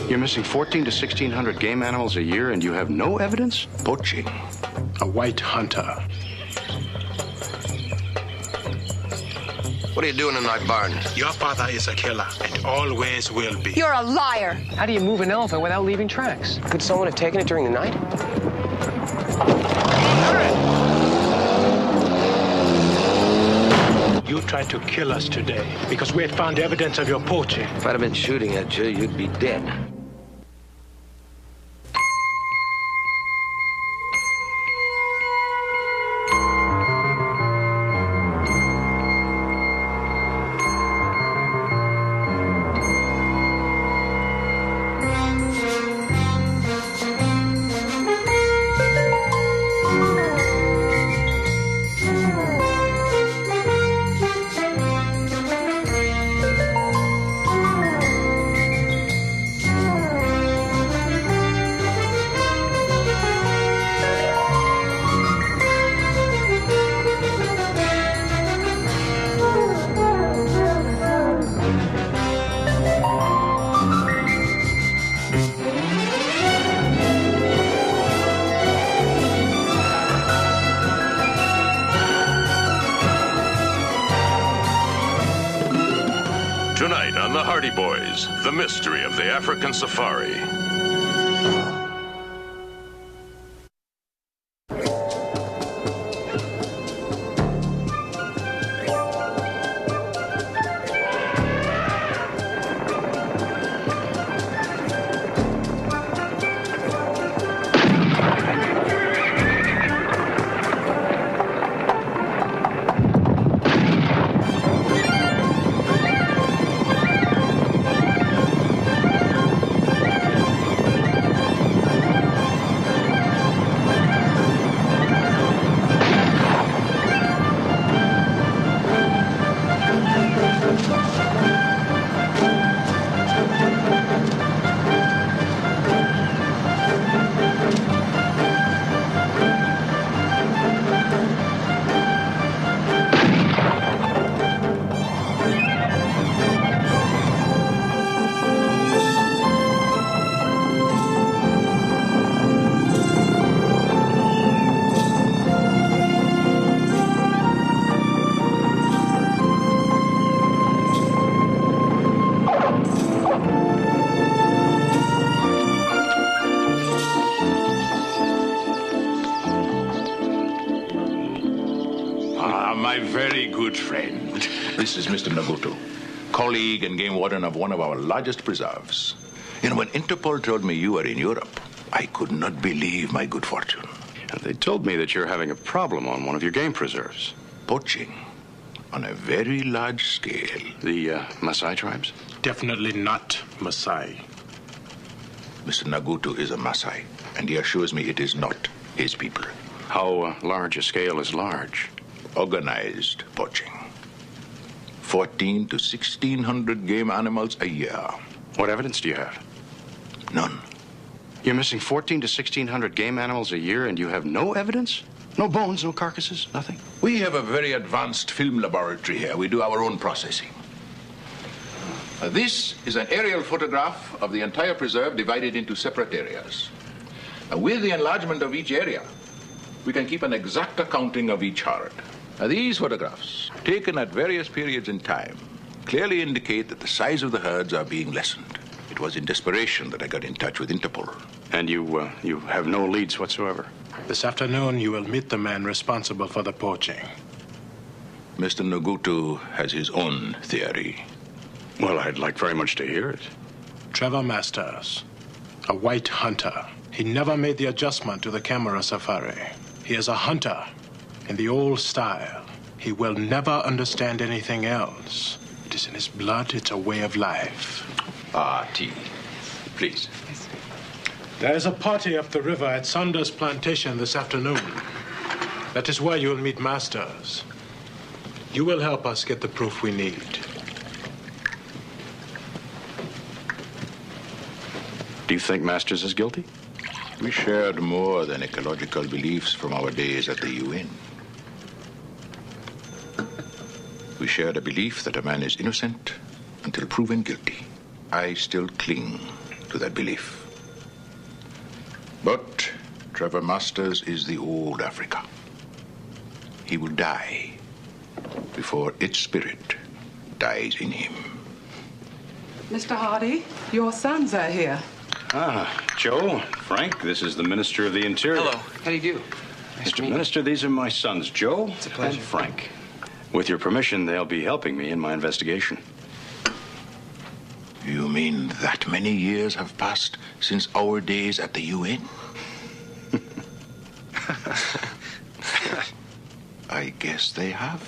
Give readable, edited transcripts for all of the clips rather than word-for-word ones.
You're missing 14 to 1,600 game animals a year and you have no evidence? Poaching. A white hunter. What are you doing in my barn? Your father is a killer and always will be. You're a liar. How do you move an elephant without leaving tracks? Could someone have taken it during the night? You tried to kill us today because we had found evidence of your poaching. If I'd have been shooting at you, you'd be dead. Tonight on The Hardy Boys, the mystery of the African safari. My very good friend. This is Mr. Nagutu, colleague and game warden of one of our largest preserves. You know, when Interpol told me you were in Europe, I could not believe my good fortune. They told me that you're having a problem on one of your game preserves. Poaching on a very large scale. The Maasai tribes? Definitely not Maasai. Mr. Nagutu is a Maasai, and he assures me it is not his people. How large a scale is large? Organized poaching. 14 to 1,600 game animals a year. What evidence do you have? None. You're missing 14 to 1,600 game animals a year and you have no evidence? No bones, no carcasses, nothing? We have a very advanced film laboratory here. We do our own processing. This is an aerial photograph of the entire preserve divided into separate areas. With the enlargement of each area, we can keep an exact accounting of each herd. These photographs, taken at various periods in time, clearly indicate that the size of the herds are being lessened. It was in desperation that I got in touch with Interpol. And you have no leads whatsoever? This afternoon, you will meet the man responsible for the poaching. Mr. Nagutu has his own theory. Well, I'd like very much to hear it. Trevor Masters, a white hunter. He never made the adjustment to the camera safari. He is a hunter in the old style. He will never understand anything else. It is in his blood. It's a way of life. Tea. Please. There is a party up the river at Saunders Plantation this afternoon. That is where you'll meet Masters. You will help us get the proof we need. Do you think Masters is guilty? We shared more than ecological beliefs from our days at the UN. We shared a belief that a man is innocent until proven guilty. I still cling to that belief. But Trevor Masters is the old Africa. He will die before its spirit dies in him. Mr. Hardy, your sons are here. Ah, Joe, Frank, this is the Minister of the Interior. Hello. How do you do? Mr. Minister, these are my sons, Joe and Frank. With your permission, they'll be helping me in my investigation. You mean that many years have passed since our days at the UN? I guess they have.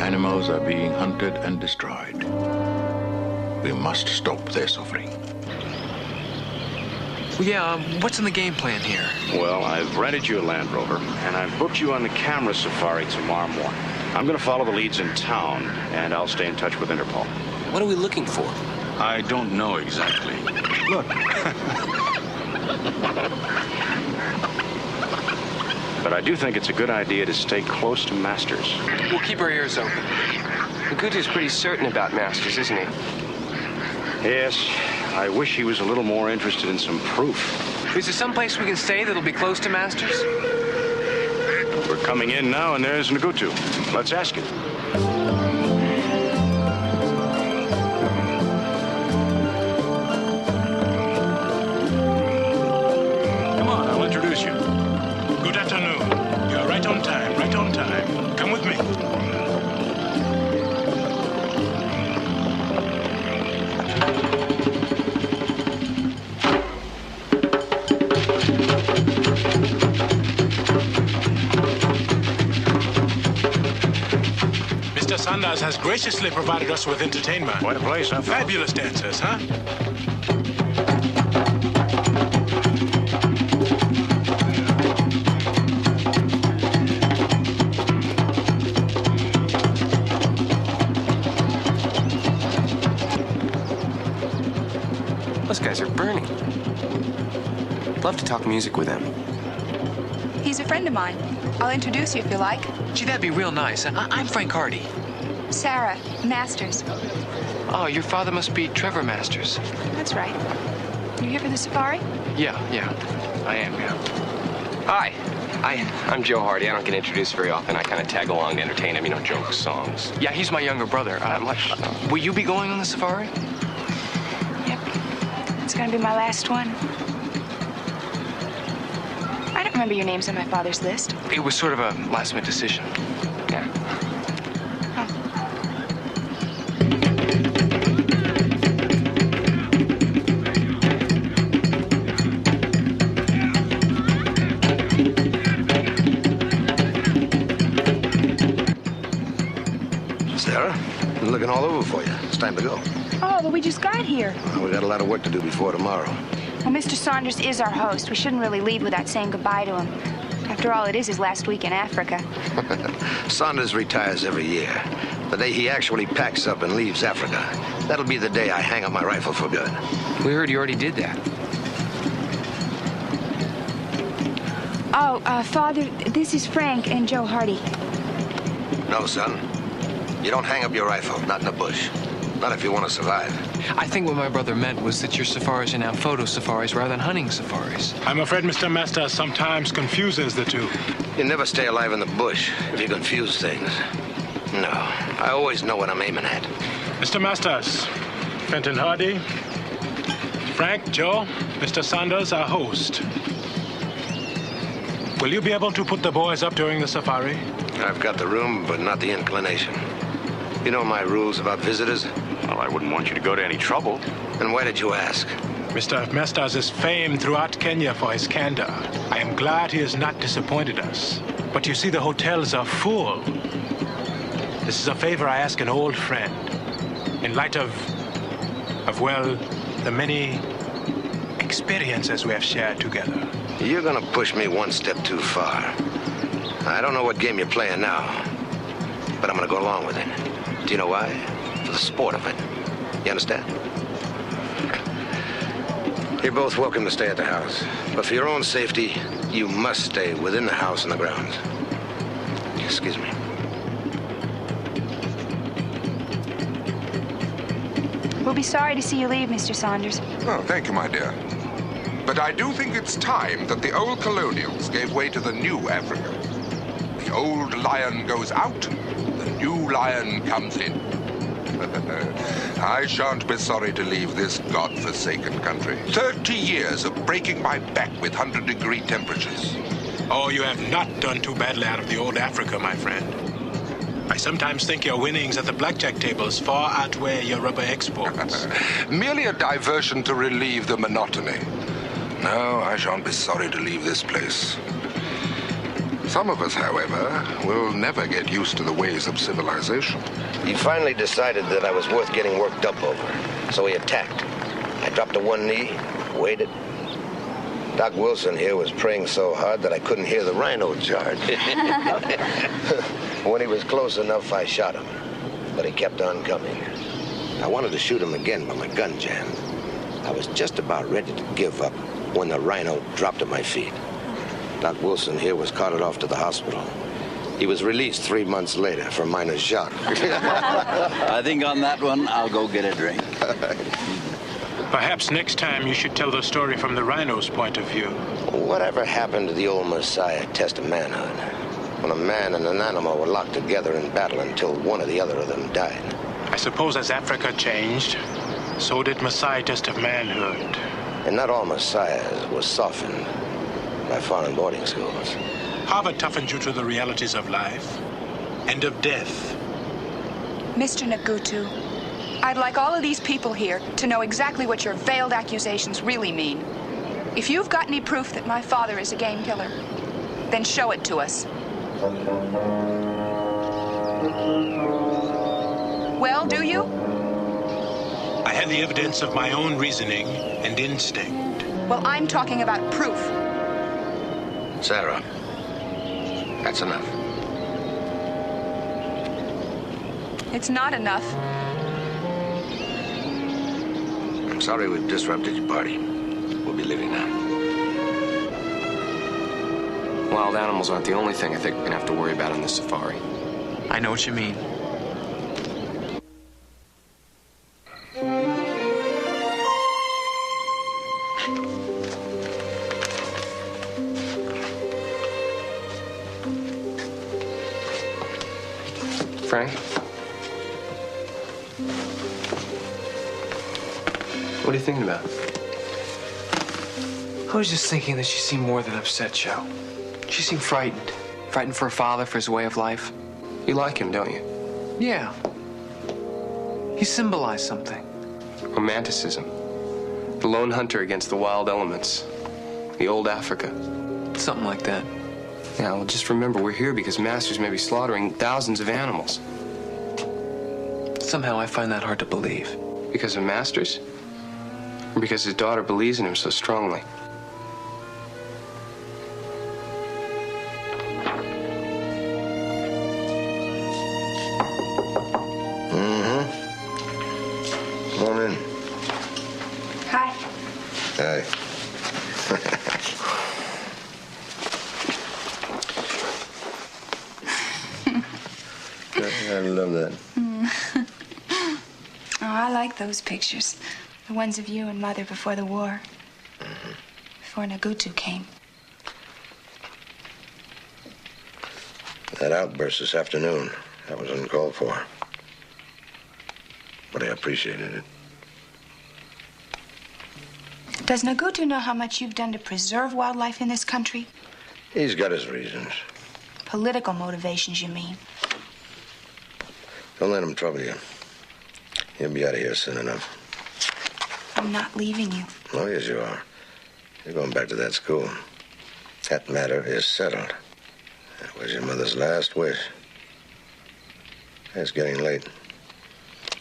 Animals are being hunted and destroyed. We must stop their suffering. Well, yeah, what's in the game plan here? Well, I've rented you a Land Rover, and I've booked you on the camera safari tomorrow morning. I'm going to follow the leads in town, and I'll stay in touch with Interpol. What are we looking for? I don't know exactly. Look. But I do think it's a good idea to stay close to Masters. We'll keep our ears open. Makutu's pretty certain about Masters, isn't he? Yes, I wish he was a little more interested in some proof. Is there someplace we can stay that'll be close to Masters? We're coming in now, and there's Ngutu. Let's ask him. Come on, I'll introduce you. Good afternoon. You're right on time, right on time. Come with me. Mr. Sanders has graciously provided us with entertainment. What a place, huh? Fabulous dancers, huh? Those guys are burning. Love to talk music with them. He's a friend of mine. I'll introduce you if you like. Gee, that'd be real nice. I'm Frank Hardy. Sarah Masters. Oh, your father must be Trevor Masters. That's right. You here for the safari? Yeah, I am, yeah. Hi. I'm Joe Hardy. I don't get introduced very often. I kind of tag along to entertain him, jokes, songs. Yeah, he's my younger brother. Will you be going on the safari? Yep. It's gonna be my last one. I don't remember your names on my father's list. It was sort of a last-minute decision. Yeah. Sarah, been looking all over for you. It's time to go. Oh, but we just got here. Well, we got a lot of work to do before tomorrow. Well, Mr. Saunders is our host. We shouldn't really leave without saying goodbye to him. After all, it is his last week in Africa. Saunders retires every year. The day he actually packs up and leaves Africa, that'll be the day I hang up my rifle for good. We heard you already did that. Oh, Father, this is Frank and Joe Hardy. No, son. You don't hang up your rifle, not in the bush. Not if you want to survive. I think what my brother meant was that your safaris are now photo safaris rather than hunting safaris. I'm afraid Mr. Masters sometimes confuses the two. You never stay alive in the bush if you confuse things. No, I always know what I'm aiming at. Mr. Masters, Fenton Hardy, Frank, Joe, Mr. Sanders, our host. Will you be able to put the boys up during the safari? I've got the room, but not the inclination. You know my rules about visitors? Well, I wouldn't want you to go to any trouble. And why did you ask? Mr. Masters is famed throughout Kenya for his candor. I am glad he has not disappointed us. But you see, the hotels are full. This is a favor I ask an old friend. In light of well, the many experiences we have shared together. You're gonna push me one step too far. I don't know what game you're playing now, but I'm gonna go along with it. Do you know why? For the sport of it. You understand? You're both welcome to stay at the house, but for your own safety, you must stay within the house and the grounds. Excuse me. We'll be sorry to see you leave, Mr. Saunders. Oh, thank you, my dear. But I do think it's time that the old colonials gave way to the new Africa. The old lion goes out, the new lion comes in. I shan't be sorry to leave this God-forsaken country. 30 years of breaking my back with 100-degree temperatures. Oh, you have not done too badly out of the old Africa, my friend. I sometimes think your winnings at the blackjack tables far outweigh your rubber exports. Merely a diversion to relieve the monotony. No, I shan't be sorry to leave this place. Some of us, however, will never get used to the ways of civilization. He finally decided that I was worth getting worked up over, so he attacked. I dropped to one knee, waited. Doc Wilson here was praying so hard that I couldn't hear the rhino charge. When he was close enough, I shot him, but he kept on coming. I wanted to shoot him again, but my gun jammed. I was just about ready to give up when the rhino dropped at my feet. Doc Wilson here was carted off to the hospital. He was released 3 months later for minor shock. I think on that one, I'll go get a drink. Perhaps next time you should tell the story from the rhino's point of view. Whatever happened to the old Messiah test of manhood? When a man and an animal were locked together in battle until one or the other of them died. I suppose as Africa changed, so did Messiah test of manhood. And not all messiahs were softened by foreign boarding schools. Harvard toughened you to the realities of life and of death. Mr. Nagutu, I'd like all of these people here to know exactly what your veiled accusations really mean. If you've got any proof that my father is a game killer, then show it to us. Well, do you? I had the evidence of my own reasoning and instinct. Well, I'm talking about proof. Sarah, that's enough. It's not enough. I'm sorry we've disrupted your party. We'll be leaving now. Wild animals aren't the only thing I think we're gonna have to worry about on this safari. I know what you mean. Frank? What are you thinking about? I was just thinking that she seemed more than upset, Joe. She seemed frightened. Frightened for her father, for his way of life. You like him, don't you? Yeah. He symbolized something. Romanticism. The lone hunter against the wild elements. The old Africa. Something like that. Yeah, well, just remember, we're here because Masters may be slaughtering thousands of animals. Somehow I find that hard to believe. Because of Masters? Or because his daughter believes in him so strongly? Come on in. Hi. Hi. I love that. Oh, I like those pictures. The ones of you and Mother before the war. Before Nagutu came. That outburst this afternoon, that was uncalled for. But I appreciated it. Does Nagutu know how much you've done to preserve wildlife in this country? He's got his reasons. Political motivations, you mean? Don't let him trouble you. He'll be out of here soon enough. I'm not leaving you. Oh, yes, you are. You're going back to that school. That matter is settled. That was your mother's last wish. It's getting late.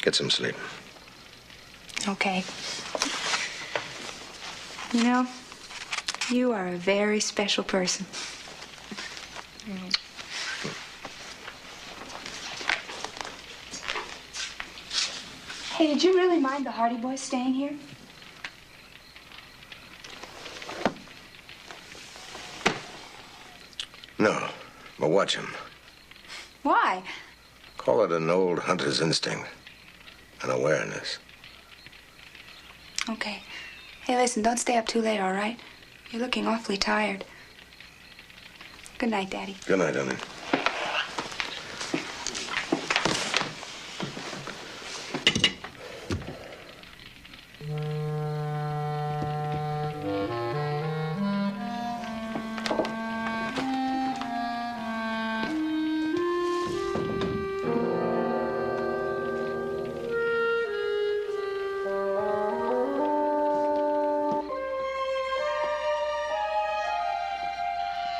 Get some sleep. Okay. You know, you are a very special person. Hey, did you really mind the Hardy Boys staying here? No, but watch him. Why? Call it an old hunter's instinct, an awareness. Okay. Hey, listen, don't stay up too late, all right? You're looking awfully tired. Good night, Daddy. Good night, honey.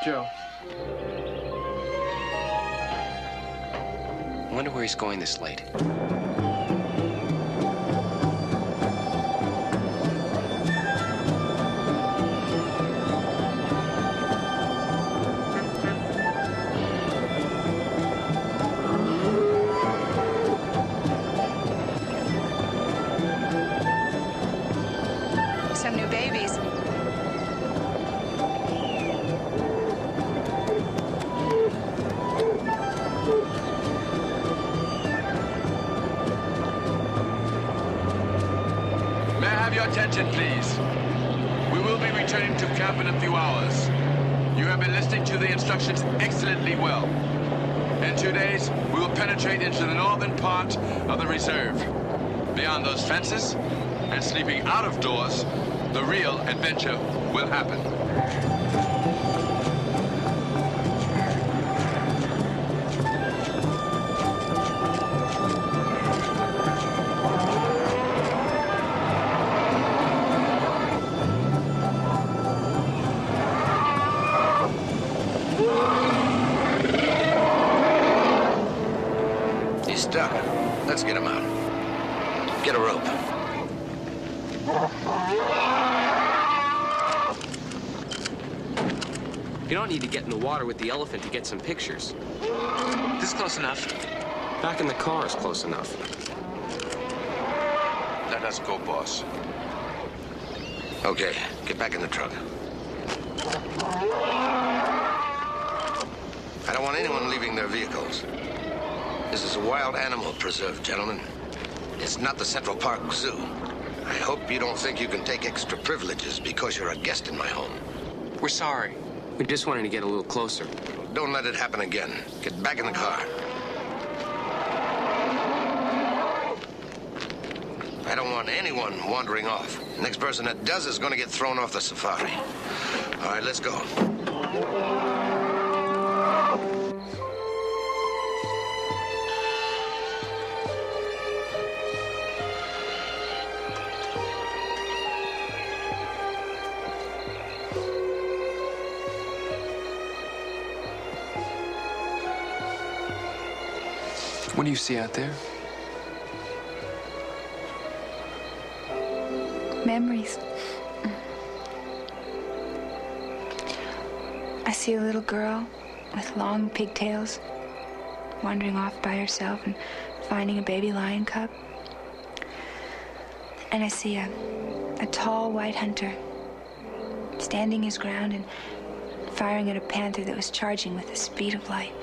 Joe. I wonder where he's going this late. Some new babies. May I have your attention, please? We will be returning to camp in a few hours. You have been listening to the instructions excellently well. In 2 days, we will penetrate into the northern part of the reserve. Beyond those fences, and sleeping out of doors, the real adventure will happen. He's stuck. Let's get him out. Get a rope. You don't need to get in the water with the elephant to get some pictures. This is close enough. Back in the car is close enough. Let us go, boss. Okay, get back in the truck. I don't want anyone leaving their vehicles. This is a wild animal preserve, gentlemen. It's not the Central Park Zoo. I hope you don't think you can take extra privileges because you're a guest in my home. We're sorry. We just wanted to get a little closer. Don't let it happen again. Get back in the car. I don't want anyone wandering off. The next person that does is going to get thrown off the safari. All right, let's go. What do you see out there? Memories. I see a little girl with long pigtails wandering off by herself and finding a baby lion cub. And I see a tall white hunter standing his ground and firing at a panther that was charging with the speed of light.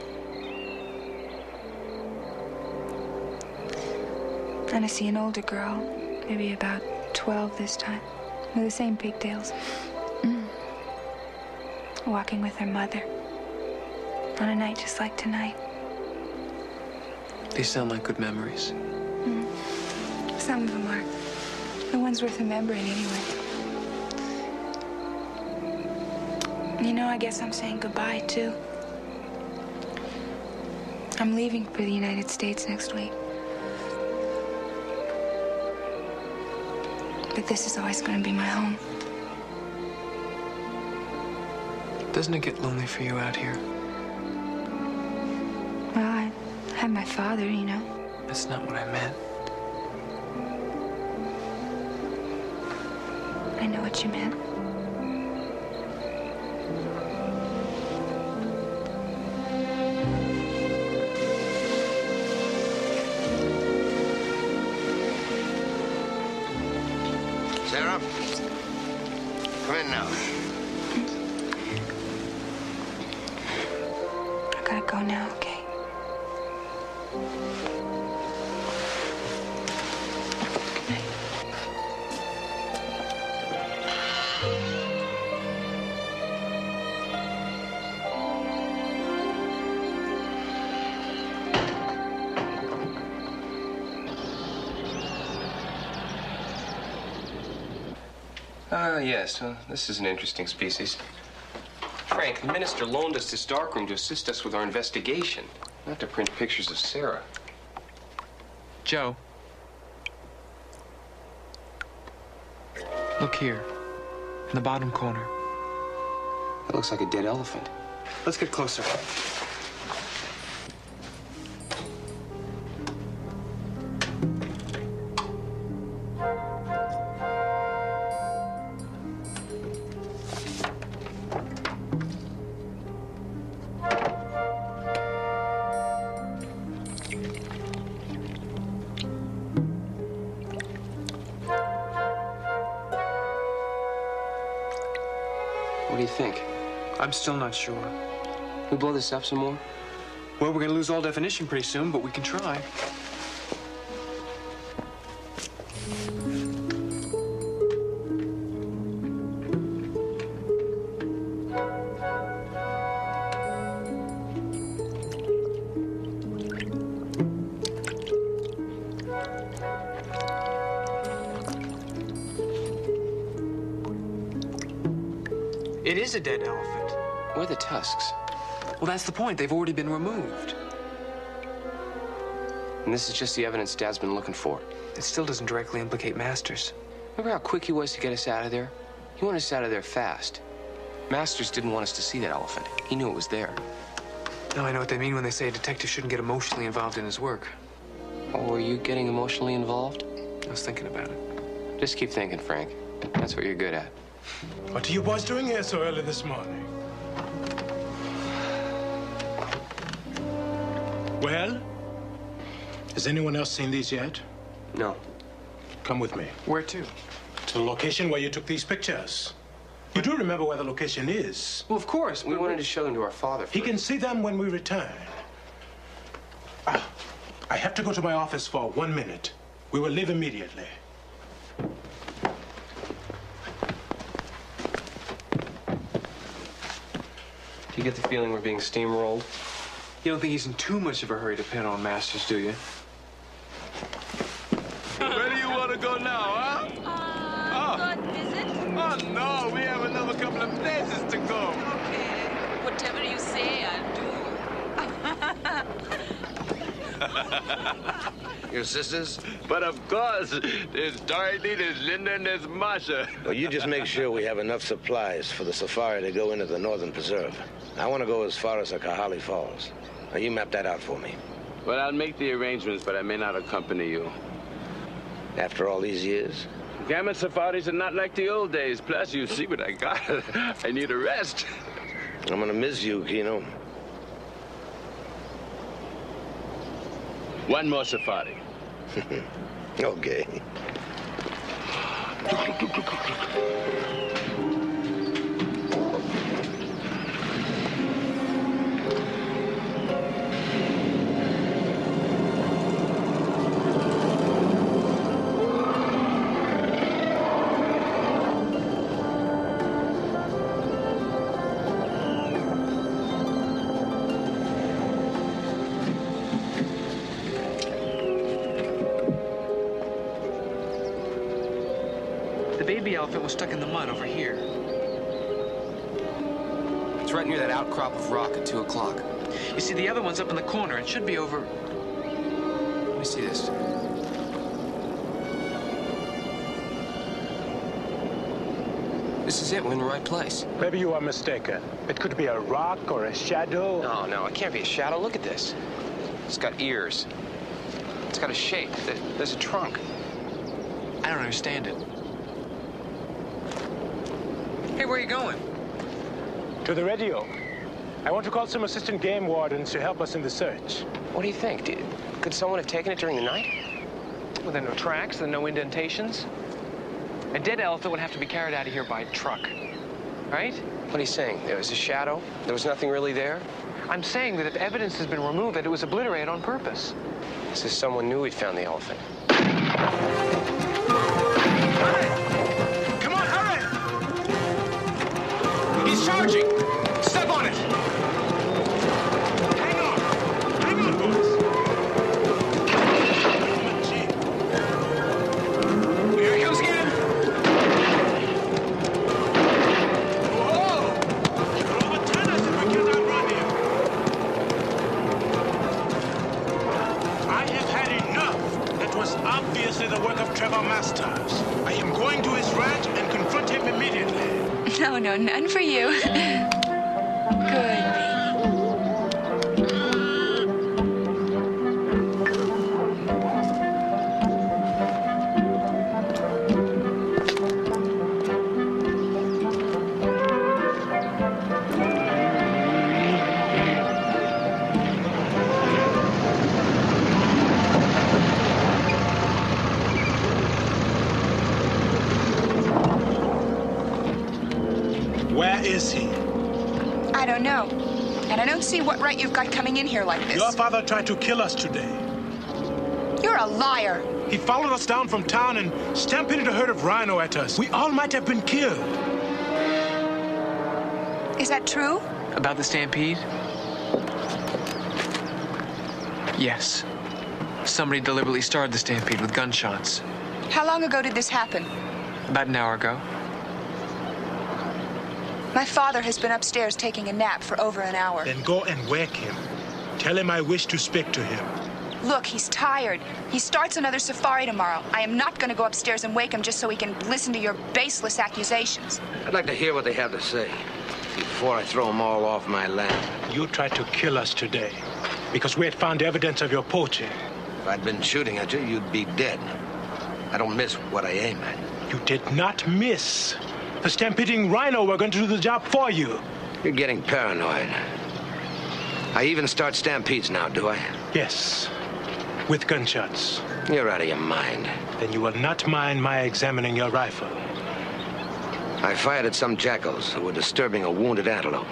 And I see an older girl, maybe about 12 this time, with the same pigtails, walking with her mother on a night just like tonight. They sound like good memories. Some of them are. The ones worth remembering anyway. You know, I guess I'm saying goodbye, too. I'm leaving for the United States next week. But this is always going to be my home. Doesn't it get lonely for you out here? Well, I have my father, you know. That's not what I meant. I know what you meant. Sarah, come in now. I gotta go now, okay? Good night. Yes. Well, this is an interesting species. Frank, the minister loaned us this darkroom to assist us with our investigation, not to print pictures of Sarah. Joe. Look here. In the bottom corner. That looks like a dead elephant. Let's get closer. What do you think? I'm still not sure. Can we blow this up some more? Well, we're gonna lose all definition pretty soon, but we can try. It is a dead elephant. Where are the tusks? Well, that's the point. They've already been removed. And this is just the evidence Dad's been looking for. It still doesn't directly implicate Masters. Remember how quick he was to get us out of there? He wanted us out of there fast. Masters didn't want us to see that elephant. He knew it was there. Now I know what they mean when they say a detective shouldn't get emotionally involved in his work. Oh, were you getting emotionally involved? I was thinking about it. Just keep thinking, Frank. That's what you're good at. What are you boys doing here so early this morning? Well, has anyone else seen these yet? No. Come with me. Where to? To the location where you took these pictures. You do remember where the location is? Well, of course. We wanted to show them to our father. He can see them when we return. I have to go to my office for 1 minute. We will leave immediately. Do you get the feeling we're being steamrolled? You don't think he's in too much of a hurry to pin on Masters, do you? Where do you want to go now, huh? Good visit? Oh, no, we have another couple of places to go. Okay. Whatever you say, I'll do. Your sisters? But of course, there's Dorothy, there's Linda, and there's Masha. Well, you just make sure we have enough supplies for the safari to go into the Northern Preserve. I want to go as far as the Kahali Falls. Now, you map that out for me. Well, I'll make the arrangements, but I may not accompany you. After all these years? Gamma safaris are not like the old days. Plus, you see what I got. I need a rest. I'm gonna miss you, Kino. One more safari. Okay. The baby elephant was stuck in the mud over here. It's right near that outcrop of rock at 2 o'clock. You see, the other one's up in the corner. It should be over... Let me see this. This is it. We're in the right place. Maybe you are mistaken. It could be a rock or a shadow. No, it can't be a shadow. Look at this. It's got ears. It's got a shape. There's a trunk. I don't understand it. Hey, where are you going? To the radio. I want to call some assistant game wardens to help us in the search. What do you think? Could someone have taken it during the night? Well, there are no tracks, there are no indentations. A dead elephant would have to be carried out of here by truck, right? What are you saying? There was a shadow? There was nothing really there? I'm saying that if evidence has been removed, that it was obliterated on purpose. So someone knew we'd found the elephant. Hurry! Come on, hurry! He's charging! Step on it! Hang on! Hang on, boys! Here he comes again! obviously the work of Trevor Masters. I am going to his ranch and confront him immediately. No, none for you. Good. Where is he? I don't know. And I don't see what right you've got coming in here like this. Your father tried to kill us today. You're a liar. He followed us down from town and stampeded a herd of rhino at us. We all might have been killed. Is that true? About the stampede? Yes. Somebody deliberately started the stampede with gunshots. How long ago did this happen? About an hour ago. My father has been upstairs taking a nap for over an hour. Then go and wake him. Tell him I wish to speak to him. Look, he's tired. He starts another safari tomorrow. I am not going to go upstairs and wake him just so he can listen to your baseless accusations. I'd like to hear what they have to say before I throw them all off my land. You tried to kill us today because we had found evidence of your poaching. If I'd been shooting at you, you'd be dead. I don't miss what I aim at. You did not miss. The stampeding rhino were going to do the job for you. You're getting paranoid. I even start stampedes now, do I? Yes, with gunshots. You're out of your mind. Then you will not mind my examining your rifle. I fired at some jackals who were disturbing a wounded antelope.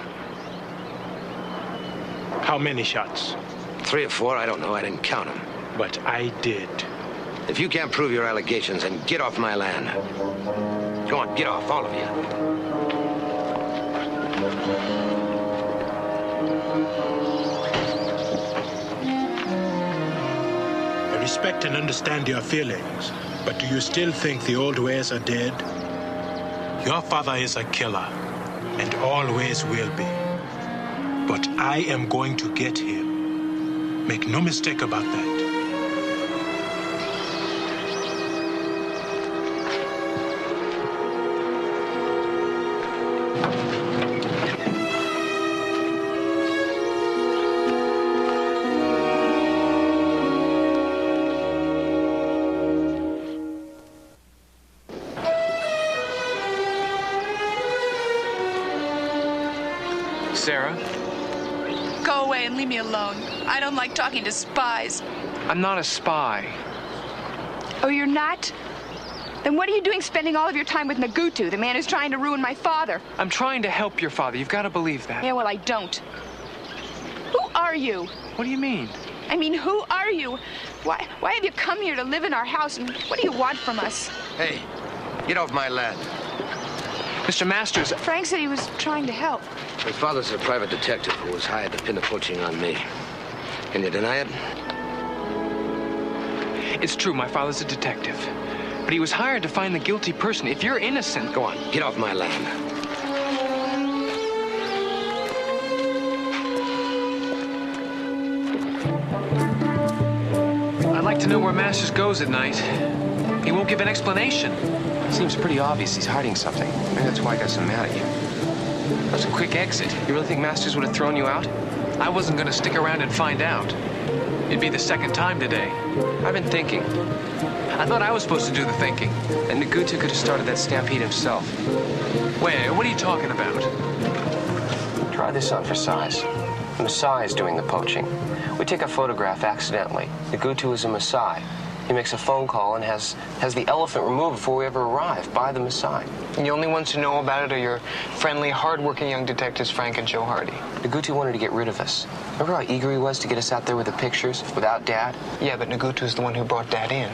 How many shots? 3 or 4, I don't know. I didn't count them. But I did. If you can't prove your allegations, then get off my land. Go on, get off, all of you. I respect and understand your feelings, but do you still think the old ways are dead? Your father is a killer, and always will be. But I am going to get him. Make no mistake about that. Sarah? Go away and leave me alone. I don't like talking to spies. I'm not a spy. Oh, you're not? Then what are you doing spending all of your time with Nagutu, the man who's trying to ruin my father? I'm trying to help your father. You've got to believe that. Yeah, well, I don't. Who are you? What do you mean? I mean, who are you? Why have you come here to live in our house, and what do you want from us? Hey, get off my land. Mr. Masters... Frank said he was trying to help. My father's a private detective who was hired to pin the poaching on me. Can you deny it? It's true, my father's a detective. But he was hired to find the guilty person. If you're innocent... Go on, get off my land. I'd like to know where Masters goes at night. He won't give an explanation. Seems pretty obvious he's hiding something. Maybe that's why I got so mad at you. That was a quick exit. You really think Masters would have thrown you out? I wasn't going to stick around and find out. It'd be the second time today. I've been thinking. I thought I was supposed to do the thinking. And Nagutu could have started that stampede himself. Wait, what are you talking about? Try this on for size. The Maasai is doing the poaching. We take a photograph accidentally. Nagutu is a Maasai. He makes a phone call and has the elephant removed before we ever arrive by the Maasai. And the only ones who know about it are your friendly, hard-working young detectives, Frank and Joe Hardy. Nagutu wanted to get rid of us. Remember how eager he was to get us out there with the pictures, without Dad? Yeah, but Nagutu's the one who brought Dad in.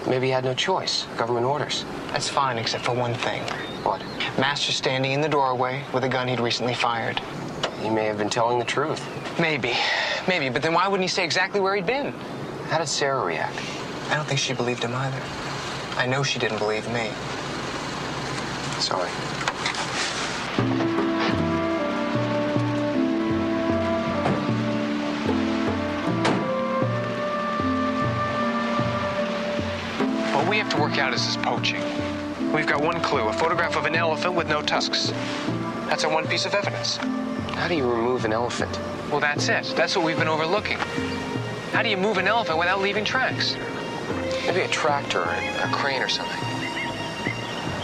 Maybe he had no choice. Government orders. That's fine, except for one thing. What? Master standing in the doorway with a gun he'd recently fired. He may have been telling the truth. Maybe, but then why wouldn't he say exactly where he'd been? How did Sarah react? I don't think she believed him either. I know she didn't believe me. Sorry. we have to work out is this poaching. We've got one clue, a photograph of an elephant with no tusks. That's our one piece of evidence. How do you remove an elephant? Well, that's it. That's what we've been overlooking. How do you move an elephant without leaving tracks? Maybe a tractor or a crane or something.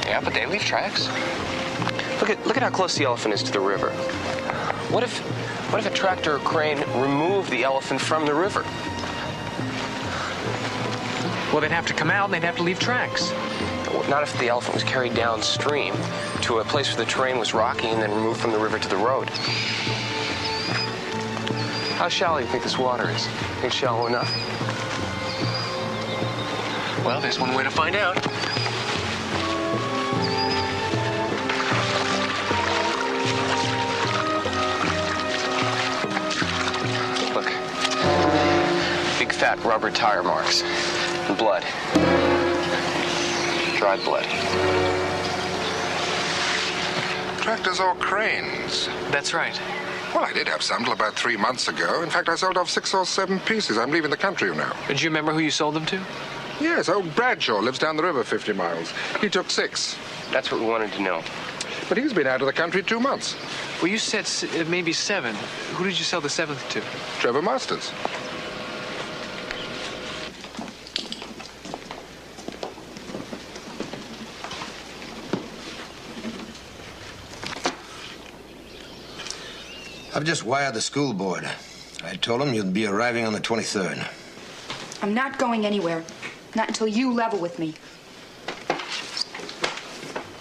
Yeah, but they leave tracks. Look at how close the elephant is to the river. What if a tractor or crane removed the elephant from the river? Well, they'd have to come out and they'd have to leave tracks. Not if the elephant was carried downstream to a place where the terrain was rocky and then removed from the river to the road. How shallow do you think this water is? Think it's shallow enough? Well, there's one way to find out. Look. Big fat rubber tire marks. And blood. Dried blood. Tractors or cranes? That's right. Well, I did have some till about 3 months ago. In fact, I sold off 6 or 7 pieces. I'm leaving the country now. Did you remember who you sold them to? Yes, old Bradshaw lives down the river 50 miles. He took 6. That's what we wanted to know. But he's been out of the country 2 months. Well, you said maybe 7. Who did you sell the 7th to? Trevor Masters. I've just wired the school board. I told them you'd be arriving on the 23rd. I'm not going anywhere. Not until you level with me.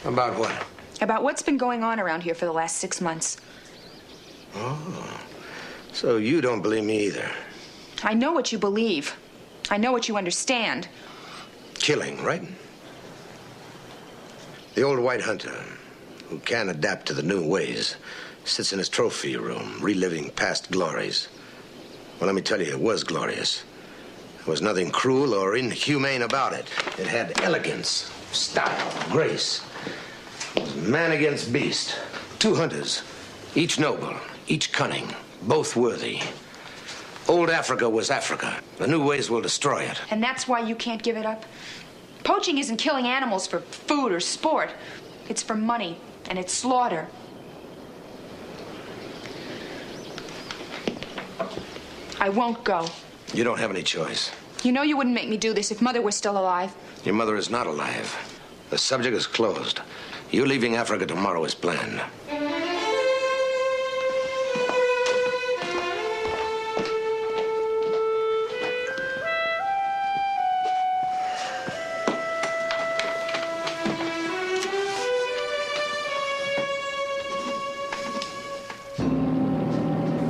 About what? About what's been going on around here for the last 6 months. Oh, so you don't believe me either. I know what you believe. I know what you understand. Killing, right? The old white hunter, who can't adapt to the new ways, sits in his trophy room, reliving past glories. Well, let me tell you, it was glorious. There was nothing cruel or inhumane about it. It had elegance, style, grace. It was man against beast. 2 hunters, each noble, each cunning, both worthy. Old Africa was Africa. The new ways will destroy it. And that's why you can't give it up? Poaching isn't killing animals for food or sport. It's for money, and it's slaughter. I won't go. You don't have any choice. You know you wouldn't make me do this if Mother was still alive. Your mother is not alive. The subject is closed. You leaving Africa tomorrow is planned.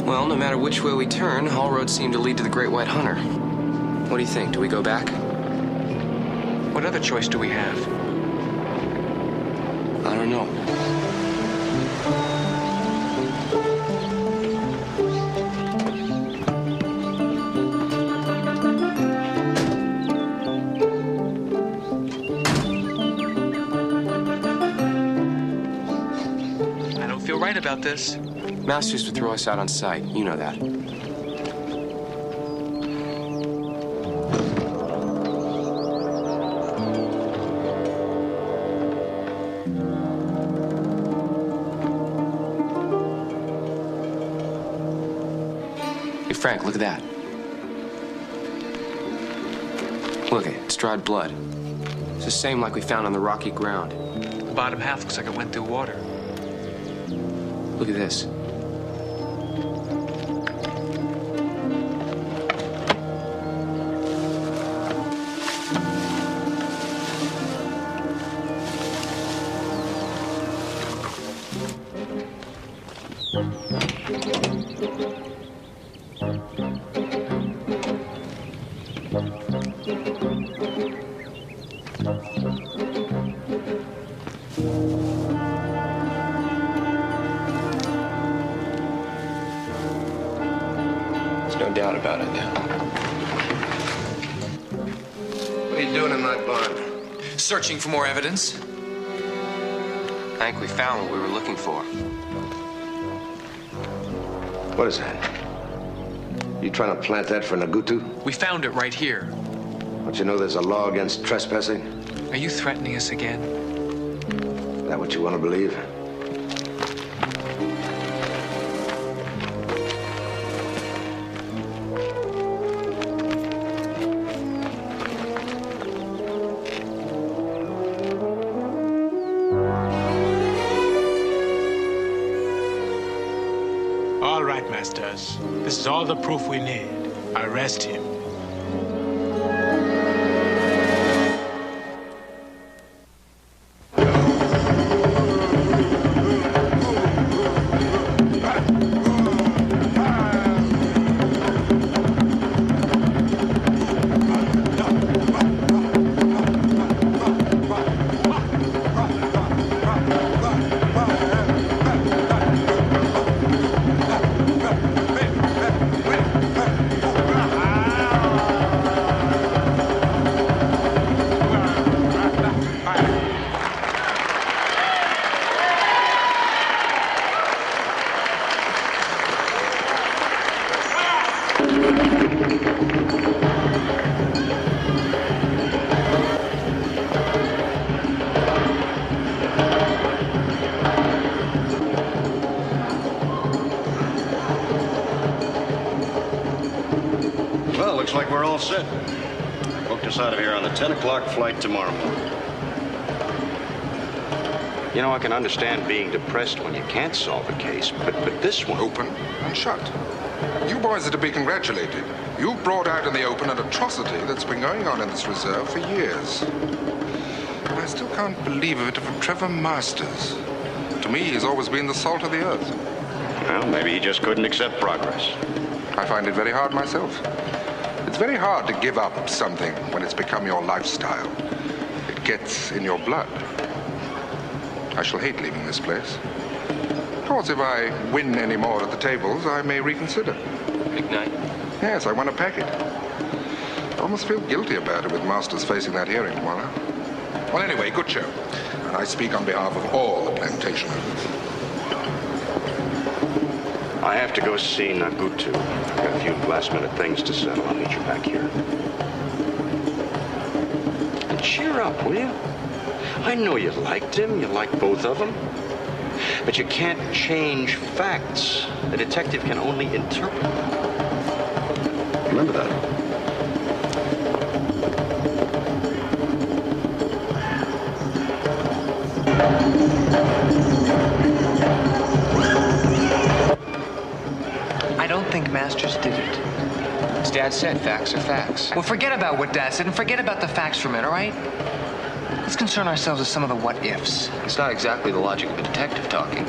Well, no matter which way we turn, all roads seem to lead to the Great White Hunter. What do you think? Do we go back? What other choice do we have? I don't know. I don't feel right about this. Masters would throw us out on sight. You know that. Hey, Frank, look at that. Look, it's dried blood. It's the same like we found on the rocky ground. The bottom half looks like it went through water. Look at this. There's no doubt about it now. What are you doing in that barn? Searching for more evidence. I think we found what we were looking for. What is that? You trying to plant that for Nagutu? We found it right here. Don't you know there's a law against trespassing? Are you threatening us again? Is that what you want to believe? All right, masters. This is all the proof we need. Arrest him. Well, looks like we're all set. Booked us out of here on the 10 o'clock flight tomorrow morning. You know, I can understand being depressed when you can't solve a case, but this one... Open and shut. You boys are to be congratulated. You've brought out in the open an atrocity that's been going on in this reserve for years. And I still can't believe it from Trevor Masters. To me, he's always been the salt of the earth. Well, maybe he just couldn't accept progress. I find it very hard myself. It's very hard to give up something when it's become your lifestyle. It gets in your blood. I shall hate leaving this place. Of course, if I win any more at the tables, I may reconsider. Big night? Yes, I won a packet. I almost feel guilty about it with Masters facing that hearing tomorrow. Well, anyway, good show. And I speak on behalf of all the plantation owners. I have to go see Nagutu. I've got a few last-minute things to settle. I'll meet you back here. And cheer up, will you? I know you liked him. You liked both of them. But you can't change facts. The detective can only interpret them. Remember that. I don't think Masters did it. As Dad said, facts are facts. Well, forget about what Dad said and forget about the facts for a minute, all right? Let's concern ourselves with some of the what-ifs. It's not exactly the logic of a detective talking.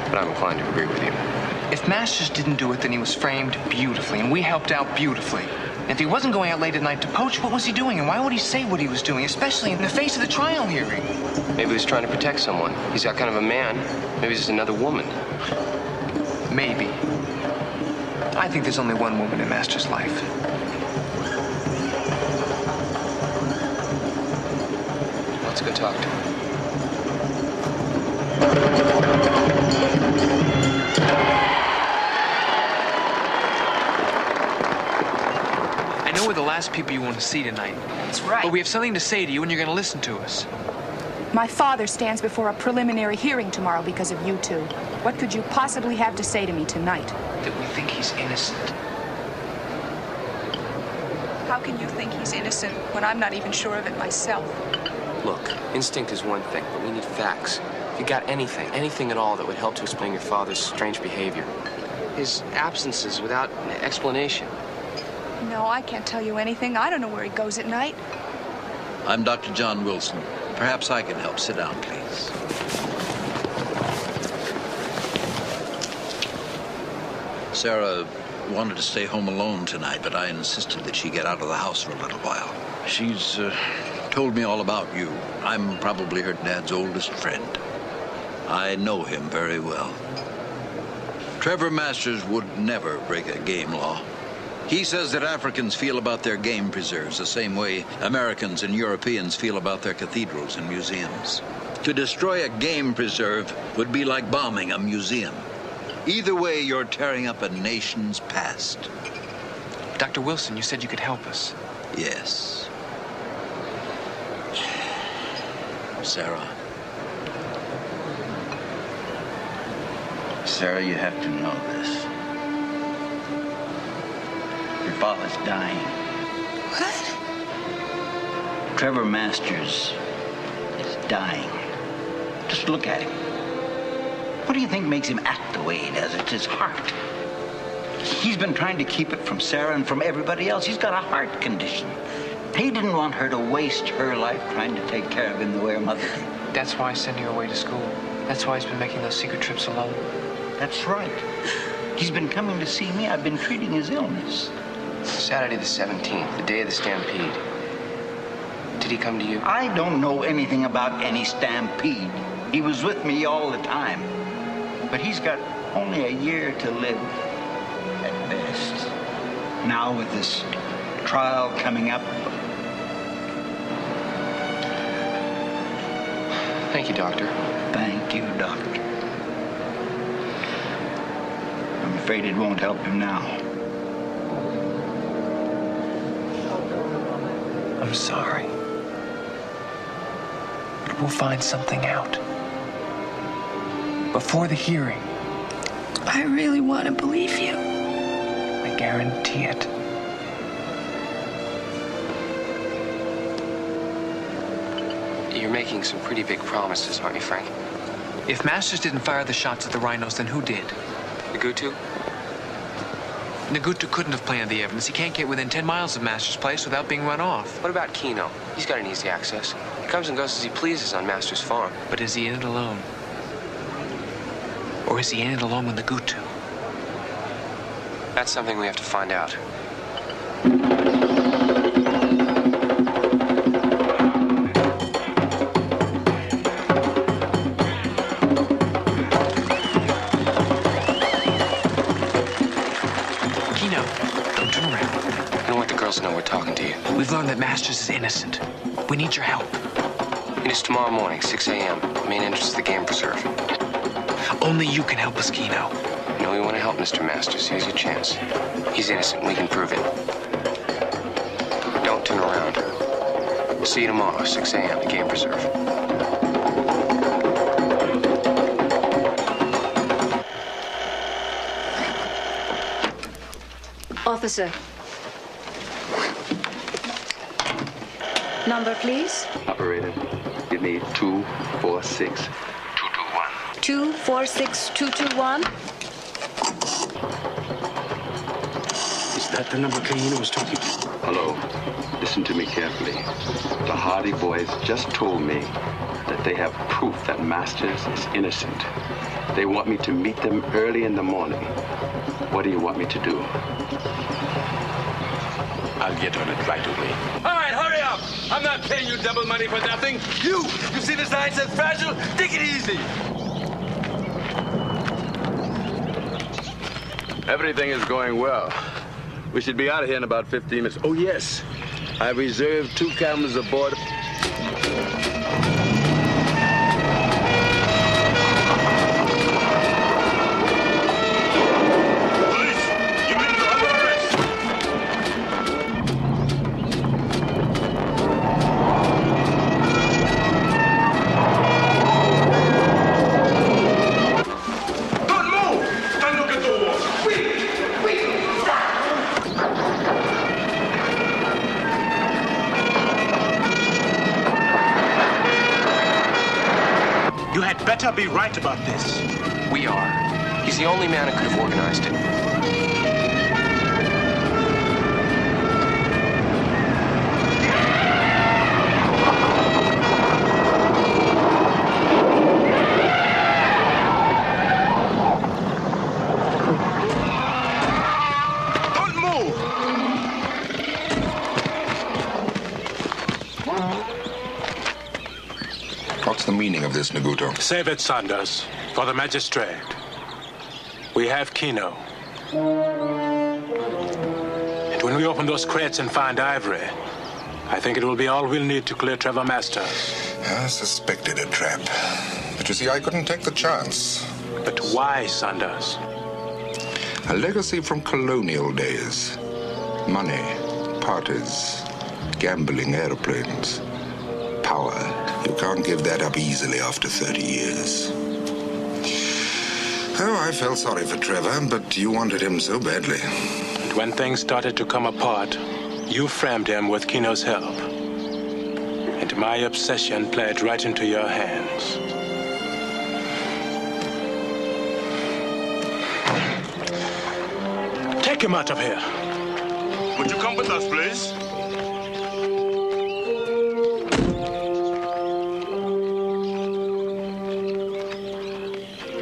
But I'm inclined to agree with you. If Masters didn't do it, then he was framed beautifully, and we helped out beautifully. And if he wasn't going out late at night to poach, what was he doing? And why would he say what he was doing, especially in the face of the trial hearing? Maybe he was trying to protect someone. He's that kind of a man. Maybe he's another woman. Maybe. I think there's only one woman in Masters' life. Let's go talk to her. I know we're the last people you want to see tonight. That's right. But we have something to say to you, and you're going to listen to us. My father stands before a preliminary hearing tomorrow because of you two. What could you possibly have to say to me tonight? That we think he's innocent. How can you think he's innocent when I'm not even sure of it myself? Look, instinct is one thing, but we need facts. If you got anything at all that would help to explain your father's strange behavior. His absences without explanation. No, I can't tell you anything. I don't know where he goes at night. I'm Dr. John Wilson. Perhaps I can help. Sit down, please. Sarah wanted to stay home alone tonight, but I insisted that she get out of the house for a little while. She's told me all about you. I'm probably her dad's oldest friend. I know him very well. Trevor Masters would never break a game law. He says that Africans feel about their game preserves the same way Americans and Europeans feel about their cathedrals and museums. To destroy a game preserve would be like bombing a museum. Either way, you're tearing up a nation's past. Dr. Wilson, you said you could help us. Yes. Sarah. Sarah, you have to know this. Your father's dying. What? Trevor Masters is dying. Just look at him. What do you think makes him act the way he does? It's his heart. He's been trying to keep it from Sarah and from everybody else. He's got a heart condition. He didn't want her to waste her life trying to take care of him the way her mother did. That's why he's sending her away to school. That's why he's been making those secret trips alone. That's right. He's been coming to see me. I've been treating his illness. Saturday the 17th, the day of the stampede. Did he come to you? I don't know anything about any stampede. He was with me all the time. But he's got only a year to live at best. Now with this trial coming up. Thank you, Doctor. Thank you, Doctor. I'm afraid it won't help him now. I'm sorry. But we'll find something out. Before the hearing. I really want to believe you. I guarantee it. You're making some pretty big promises, aren't you, Frank? If Masters didn't fire the shots at the rhinos, then who did? Nagutu? Nagutu couldn't have planted the evidence. He can't get within 10 miles of Masters' place without being run off. What about Kino? He's got an easy access. He comes and goes as he pleases on Masters' farm. But is he in it alone? Or is he in it alone with Nagutu? That's something we have to find out. Kino, don't turn around. I don't want the girls to know we're talking to you. We've learned that Masters is innocent. We need your help. It is tomorrow morning, 6 a.m. Main entrance to the game preserve. Only you can help us, Kino. I know you want to help Mr. Masters. Here's your chance. He's innocent. We can prove it. Don't turn around. We'll see you tomorrow, 6 a.m. at Game Preserve. Officer. Number, please. Operator, give me 246. 246-221. Is that the number Kahina was talking to? Hello. Listen to me carefully. The Hardy Boys just told me that they have proof that Masters is innocent. They want me to meet them early in the morning. What do you want me to do? I'll get on it right away. All right, hurry up! I'm not paying you double money for nothing. You see the sign says fragile? Take it easy. Everything is going well. We should be out of here in about 15 minutes. Oh, yes. I reserved 2 cameras aboard. Better be right about this. We are. He's the only man who could have organized it. Don't move! What's the meaning of this, Nagutu? Save it, Sanders, for the magistrate. We have Kino. And when we open those crates and find ivory, I think it will be all we'll need to clear Trevor Masters. I suspected a trap. But you see, I couldn't take the chance. But why, Sanders? A legacy from colonial days. Money, parties, like gambling airplanes. Power, you can't give that up easily after 30 years. Oh, I felt sorry for Trevor, but you wanted him so badly. And when things started to come apart, you framed him with Kino's help. And my obsession played right into your hands. Take him out of here. Would you come with us, please?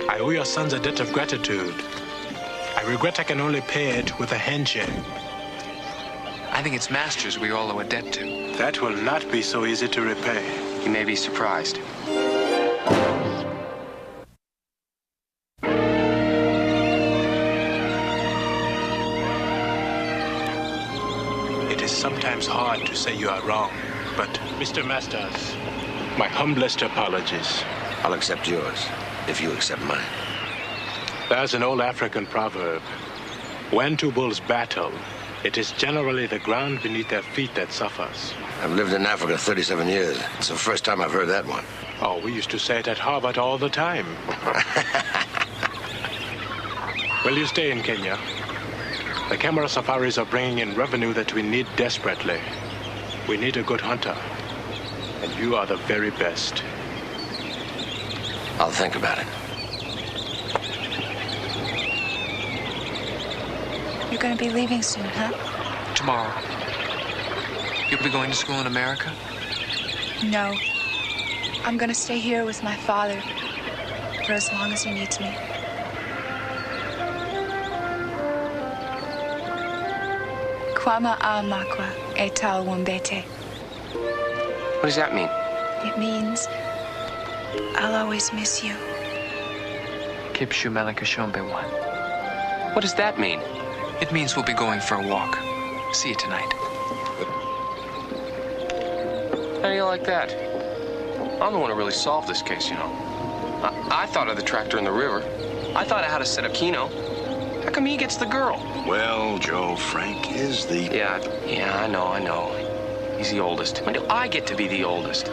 I owe your sons a debt of gratitude. I regret I can only pay it with a handshake. I think it's Masters we all owe a debt to. That will not be so easy to repay. You may be surprised. It is sometimes hard to say you are wrong, but Mr. Masters, my humblest apologies. I'll accept yours, if you accept mine. There's an old African proverb. When two bulls battle, it is generally the ground beneath their feet that suffers. I've lived in Africa 37 years. It's the first time I've heard that one. Oh, we used to say it at Harvard all the time. Will you stay in Kenya? The camera safaris are bringing in revenue that we need desperately. We need a good hunter. And you are the very best. I'll think about it. You're going to be leaving soon, huh? Tomorrow. You'll be going to school in America? No. I'm going to stay here with my father for as long as he needs me. Kwama Amakwa Etal Wombete. What does that mean? It means I'll always miss you. Kipshu Melekashombewan. What does that mean? It means we'll be going for a walk. See you tonight. How do you like that? I'm the one who really solved this case, you know. I thought of the tractor in the river. I thought of how to set up Kino. How come he gets the girl? Well, Joe, Frank is the... Yeah, I know. He's the oldest. When do I get to be the oldest?